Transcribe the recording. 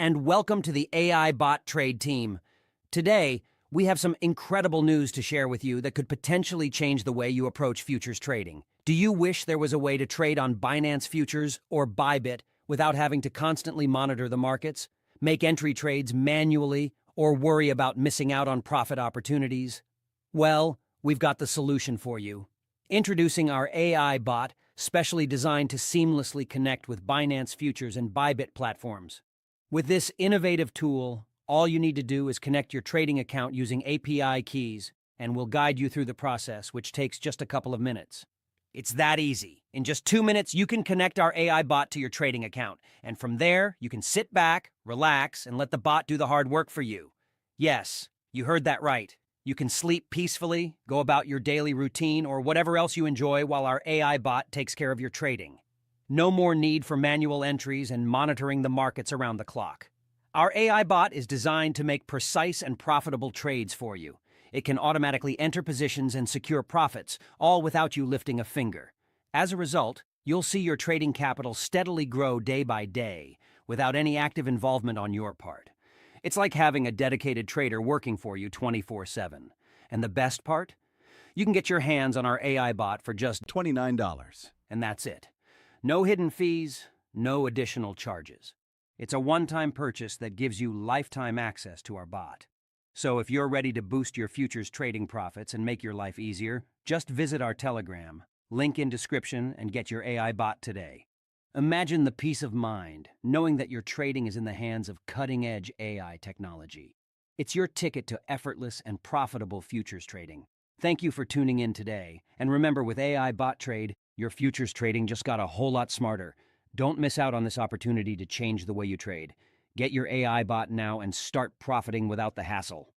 and welcome to the AI Bot Trade team. Today, we have some incredible news to share with you that could potentially change the way you approach futures trading. Do you wish there was a way to trade on Binance Futures or Bybit without having to constantly monitor the markets, make entry trades manually, or worry about missing out on profit opportunities? Well, we've got the solution for you. Introducing our AI bot, specially designed to seamlessly connect with Binance Futures and Bybit platforms. With this innovative tool, all you need to do is connect your trading account using API keys, and we'll guide you through the process, which takes just a couple of minutes. It's that easy. In just 2 minutes, you can connect our AI bot to your trading account, and from there, you can sit back, relax, and let the bot do the hard work for you. Yes, you heard that right. You can sleep peacefully, go about your daily routine, or whatever else you enjoy while our AI bot takes care of your trading. No more need for manual entries and monitoring the markets around the clock. Our AI bot is designed to make precise and profitable trades for you. It can automatically enter positions and secure profits, all without you lifting a finger. As a result, you'll see your trading capital steadily grow day by day, without any active involvement on your part. It's like having a dedicated trader working for you 24/7. And the best part? You can get your hands on our AI bot for just $29. and that's it. No hidden fees, no additional charges. It's a one-time purchase that gives you lifetime access to our bot. So if you're ready to boost your futures trading profits and make your life easier, just visit our Telegram, link in description, and get your AI bot today. Imagine the peace of mind, knowing that your trading is in the hands of cutting-edge AI technology. It's your ticket to effortless and profitable futures trading. Thank you for tuning in today. And remember, with AI Bot Trade, your futures trading just got a whole lot smarter. Don't miss out on this opportunity to change the way you trade. Get your AI bot now and start profiting without the hassle.